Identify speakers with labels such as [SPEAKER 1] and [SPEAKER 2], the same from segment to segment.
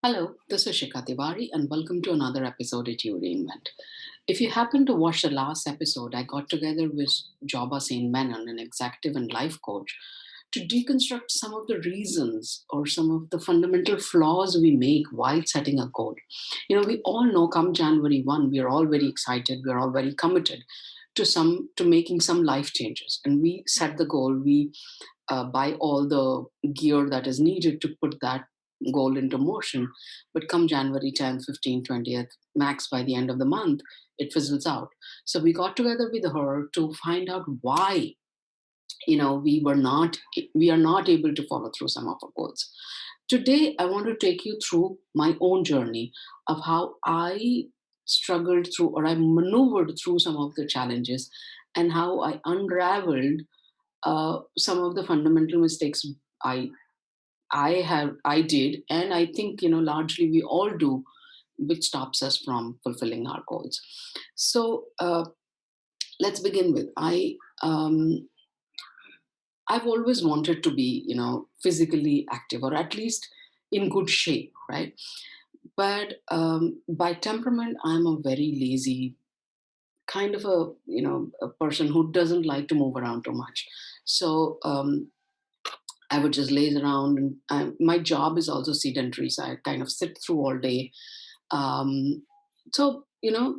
[SPEAKER 1] Hello, this is Shikha Tiwari, and welcome to another episode at You Reinvent. If you happen to watch the last episode, I got together with Joba Saint Menon, an executive and life coach, to deconstruct some of the reasons or some of the fundamental flaws we make while setting a goal. We all know come January 1, we are all very excited, we are all very committed to making some life changes. And we set the goal, we buy all the gear that is needed to put that goal into motion. But come January 10th, 15th, 20th, max by the end of the month, it fizzles out. So we got together with her to find out why we are not able to follow through some of our goals. Today I want to take you through my own journey of how I struggled through or I maneuvered through some of the challenges and how I unraveled some of the fundamental mistakes I I did, and I think largely we all do, which stops us from fulfilling our goals. So let's begin with I've always wanted to be physically active or at least in good shape, right? But by temperament, I'm a very lazy kind of a person who doesn't like to move around too much. So I would just laze around, and my job is also sedentary, so I kind of sit through all day. So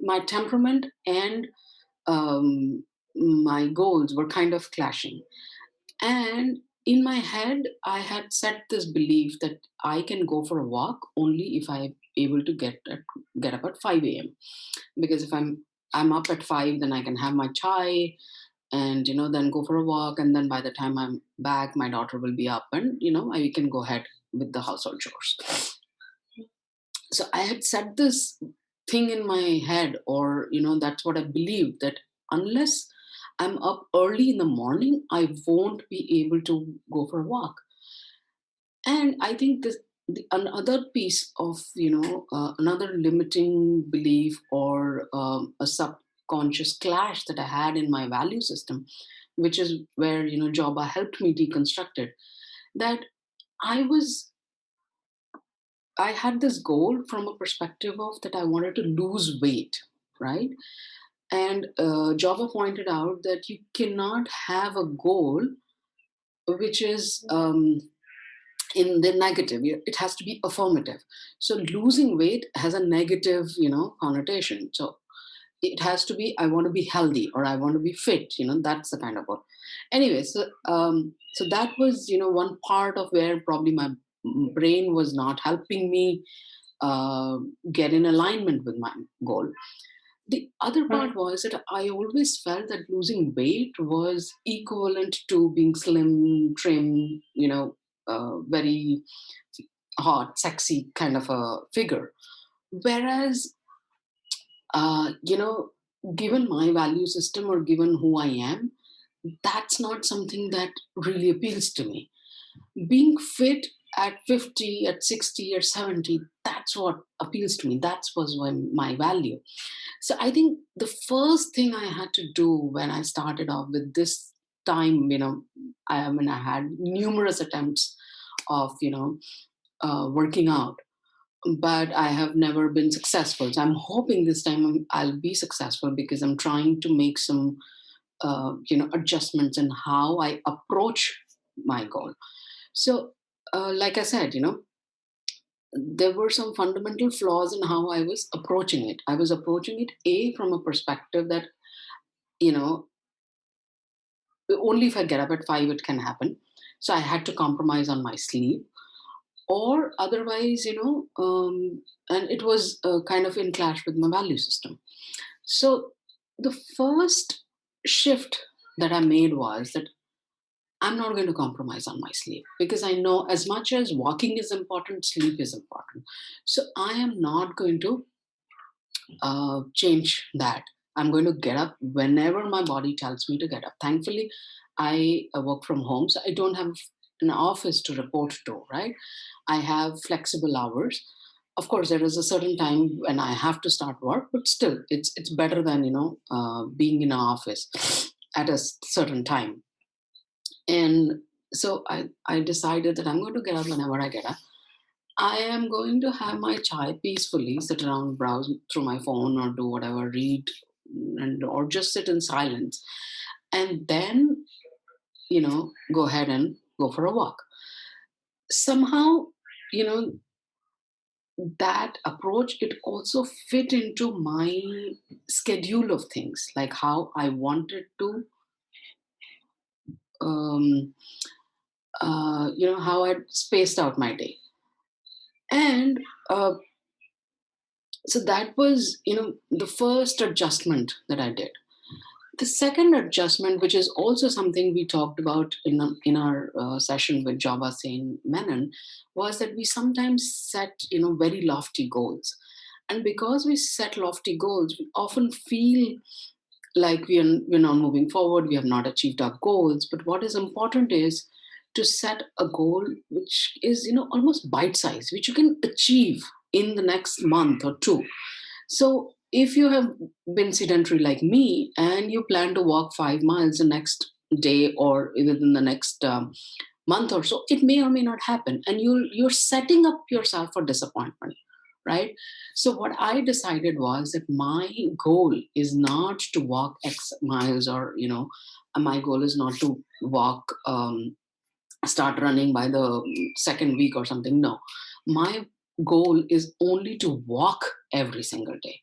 [SPEAKER 1] my temperament and my goals were kind of clashing. And in my head, I had set this belief that I can go for a walk only if I'm able to get up at 5 a.m. Because if I'm up at 5, then I can have my chai and then go for a walk, and then by the time I'm back my daughter will be up, and I can go ahead with the household chores. So I had set this thing in my head, or that's what I believed, that unless I'm up early in the morning I won't be able to go for a walk. And I think another piece of another limiting belief or a subconscious clash that I had in my value system, which is where Joba helped me deconstruct it. That I was I had this goal from a perspective of that I wanted to lose weight, right? And Joba pointed out that you cannot have a goal which is in the negative. It has to be affirmative. So losing weight has a negative connotation. So it has to be, I want to be healthy or I want to be fit. That's the kind of goal. Anyway, so that was one part of where probably my brain was not helping me uh, get in alignment with my goal. The other part was that I always felt that losing weight was equivalent to being slim, trim, very hot, sexy kind of a figure. Whereas, given my value system or given who I am, that's not something that really appeals to me. Being fit at 50, at 60, at 70, that's what appeals to me. That was my value. So I think the first thing I had to do when I started off with this time, I had numerous attempts of, working out, but I have never been successful. So I'm hoping this time I'll be successful because I'm trying to make some, adjustments in how I approach my goal. So, like I said, there were some fundamental flaws in how I was approaching it. I was approaching it from a perspective that you know only if I get up at 5 it can happen. So I had to compromise on my sleep, or otherwise, and it was kind of in clash with my value system. So the first shift that I made was that I'm not going to compromise on my sleep, because I know as much as walking is important, sleep is important. So I am not going to change that. I'm going to get up whenever my body tells me to get up. Thankfully, I work from home, so I don't have an office to report to, right? I have flexible hours. Of course, there is a certain time when I have to start work, but still, it's better than being in an office at a certain time. And so I decided that I'm going to get up whenever I get up. I am going to have my chai peacefully, sit around, browse through my phone, or do whatever, read, and or just sit in silence, and then go ahead and go for a walk. Somehow, you know, that approach, it also fit into my schedule of things, like how I wanted to, um, how I spaced out my day. And so that was, the first adjustment that I did. The second adjustment, which is also something we talked about in our session with Java Sen Menon, was that we sometimes set very lofty goals, and because we set lofty goals, we often feel like we're not moving forward. We have not achieved our goals. But what is important is to set a goal which is almost bite size, which you can achieve in the next month or two. So if you have been sedentary like me and you plan to walk 5 miles the next day or within the next month or so, it may or may not happen, and you're setting up yourself for disappointment, right? So what I decided was that my goal is not to walk X miles, or my goal is not to walk, start running by the second week or something. No, my goal is only to walk every single day.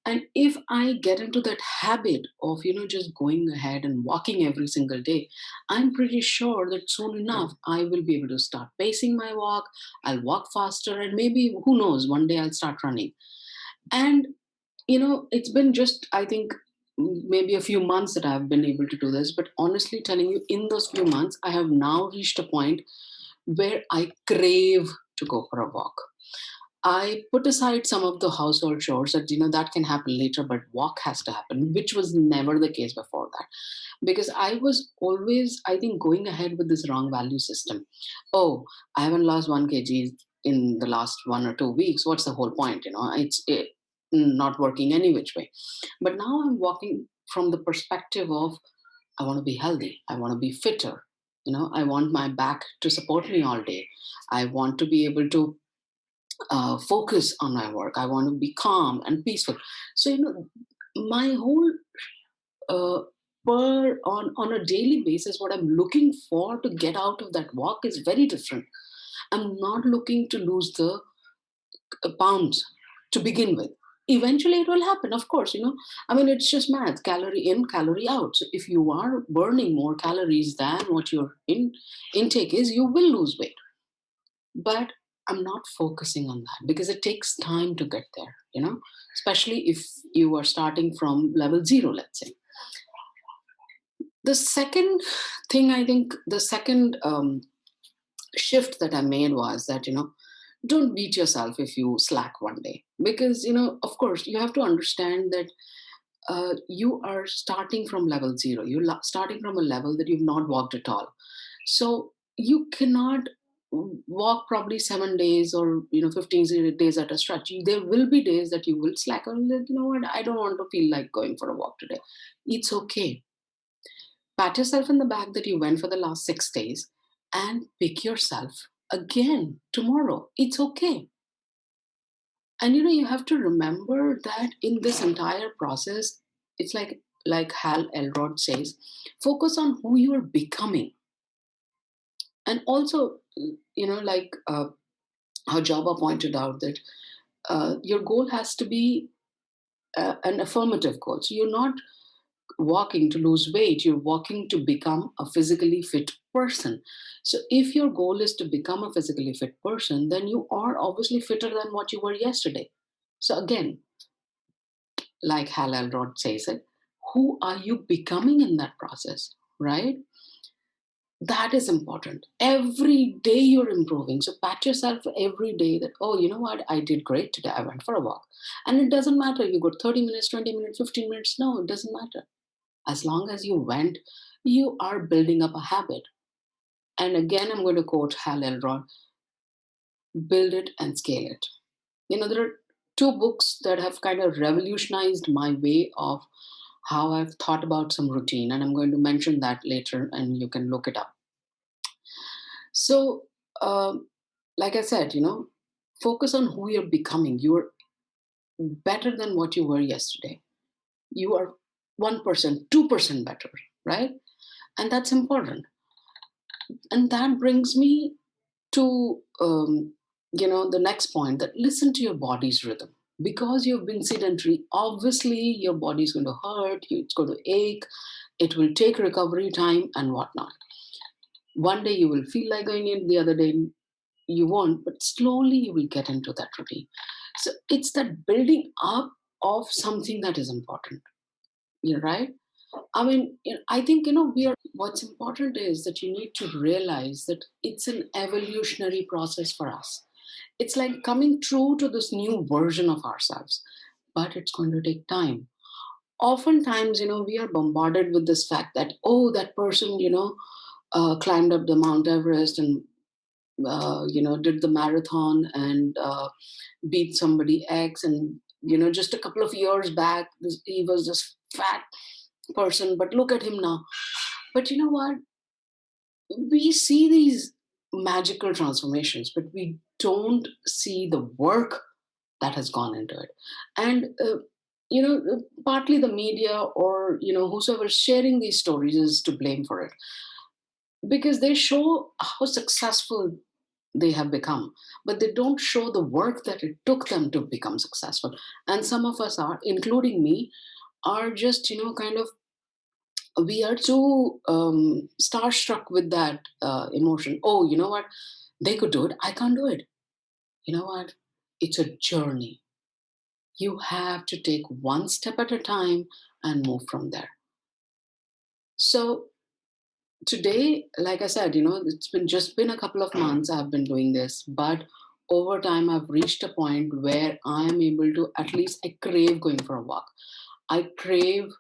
[SPEAKER 1] And if I get into that habit of just going ahead and walking every single day, I'm pretty sure that soon enough I will be able to start pacing my walk. I'll walk faster, and maybe, who knows, one day I'll start running. And it's been just, I think, maybe a few months that I've been able to do this. But honestly telling you, in those few months, I have now reached a point where I crave to go for a walk. I put aside some of the household chores that that can happen later, but walk has to happen, which was never the case before that. Because I was always, I think, going ahead with this wrong value system. Oh, I haven't lost 1 kg in the last 1 or 2 weeks. What's the whole point? It's not working any which way. But now I'm walking from the perspective of, I want to be healthy. I want to be fitter. I want my back to support me all day. I want to be able to focus on my work. I want to be calm and peaceful. So my whole uh, on a daily basis, what I'm looking for to get out of that walk is very different. I'm not looking to lose the pounds to begin with. Eventually, it will happen, of course. I mean, it's just math: calorie in, calorie out. So if you are burning more calories than what your intake is, you will lose weight. But I'm not focusing on that because it takes time to get there, especially if you are starting from level zero, let's say. The second thing, I think, the second shift that I made was that, don't beat yourself if you slack one day. Because, of course, you have to understand that you are starting from level zero. You're starting from a level that you've not walked at all. So you cannot walk probably 7 days or 15 days at a stretch. There will be days that you will slack and like, what, I don't want to feel like going for a walk today. It's okay. Pat yourself in the back that you went for the last 6 days, and pick yourself again tomorrow. It's okay. And you have to remember that in this entire process, it's like Hal Elrod says, focus on who you are becoming. And also, like how Java pointed out, that your goal has to be an affirmative goal. So you're not walking to lose weight, you're walking to become a physically fit person. So if your goal is to become a physically fit person, then you are obviously fitter than what you were yesterday. So again, like Hal Elrod says it, who are you becoming in that process, right? That is important. Every day you're improving. So pat yourself every day that, oh, you know what? I did great today. I went for a walk. And it doesn't matter if you got 30 minutes, 20 minutes, 15 minutes. No, it doesn't matter. As long as you went, you are building up a habit. And again, I'm going to quote Hal Elrod, build it and scale it. There are two books that have kind of revolutionized my way of how I've thought about some routine. And I'm going to mention that later and you can look it up. So, like I said, Focus on who you're becoming. You're better than what you were yesterday. You are 1%, 2% better, right? And that's important. And that brings me to the next point, that listen to your body's rhythm. Because you've been sedentary, obviously your body's going to hurt, it's going to ache, it will take recovery time and whatnot. One day you will feel like going in, the other day you won't, but slowly you will get into that routine. So it's that building up of something that is important. You're right. I mean, I think, what's important is that you need to realize that it's an evolutionary process for us. It's like coming true to this new version of ourselves, but it's going to take time. Oftentimes, we are bombarded with this fact that, oh, that person, climbed up the Mount Everest and, did the marathon and beat somebody X. And, just a couple of years back, he was this fat person, but look at him now. But you know what? We see these magical transformations, but we don't see the work that has gone into it. And partly the media, or whosoever is sharing these stories, is to blame for it, because they show how successful they have become, but they don't show the work that it took them to become successful. And some of us are, including me, are just kind of, we are too starstruck with that emotion. Oh, you know what? They could do it. I can't do it. You know what? It's a journey. You have to take one step at a time and move from there. So today, like I said, it's been a couple of months I've been doing this, but over time I've reached a point where I am able to, at least I crave going for a walk. I crave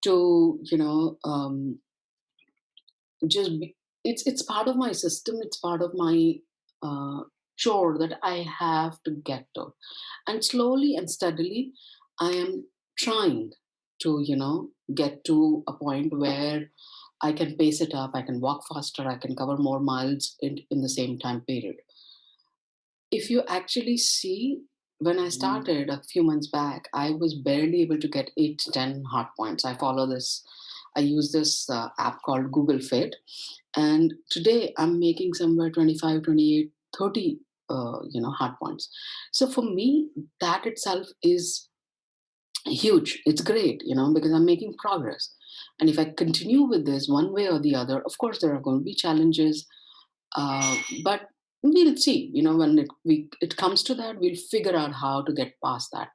[SPEAKER 1] to, just be, it's part of my system, it's part of my uh, chore that I have to get to. And slowly and steadily I am trying to get to a point where I can pace it up, I can walk faster, I can cover more miles in the same time period. If you actually see, when I started a few months back, I was barely able to get 8 to 10 heart points. I use this app called Google Fit, and today I'm making somewhere 25, 28, 30 hard points. So for me, that itself is huge. It's great, because I'm making progress. And if I continue with this one way or the other, of course there are going to be challenges, but we'll see, when it comes to that, we'll figure out how to get past that.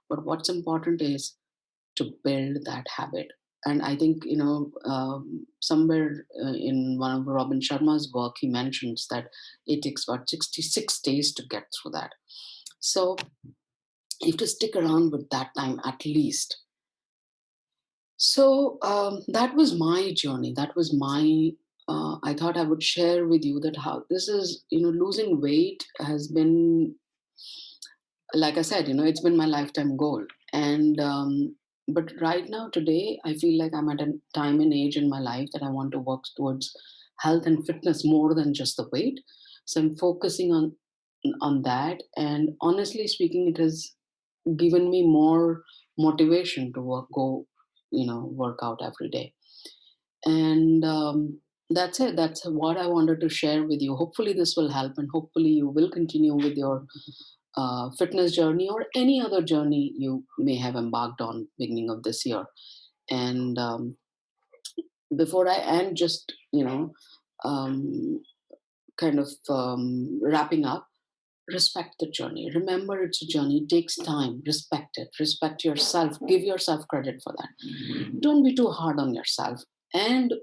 [SPEAKER 1] But what's important is to build that habit. And I think, somewhere in one of Robin Sharma's work, he mentions that it takes about 66 days to get through that. So you have to stick around with that time at least. So that was my journey. That was my. I thought I would share with you that how this is. Losing weight has been, like I said, it's been my lifetime goal. And but right now, today, I feel like I'm at a time and age in my life that I want to work towards health and fitness more than just the weight. So I'm focusing on that. And honestly speaking, it has given me more motivation to go, work out every day. And that's it. That's what I wanted to share with you. Hopefully this will help, and hopefully you will continue with your fitness journey or any other journey you may have embarked on beginning of this year. And before I end, just um, kind of wrapping up, respect the journey. Remember, it's a journey. It takes time. Respect it. Respect yourself. Give yourself credit for that. Don't be too hard on yourself, and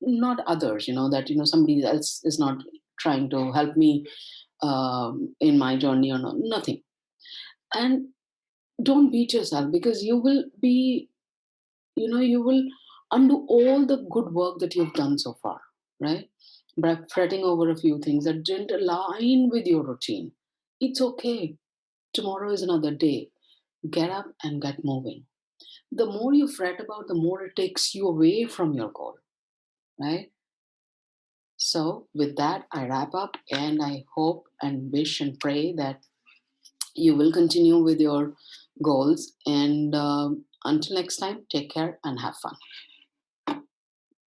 [SPEAKER 1] not others. That somebody else is not trying to help me in my journey or not. Nothing. And don't beat yourself, because you will be, you will undo all the good work that you've done so far, right? By fretting over a few things that didn't align with your routine. It's okay. Tomorrow is another day. Get up and get moving. The more you fret about, the more it takes you away from your goal, right? So, with that, I wrap up, and I hope and wish and pray that you will continue with your goals. And until next time, take care and have fun.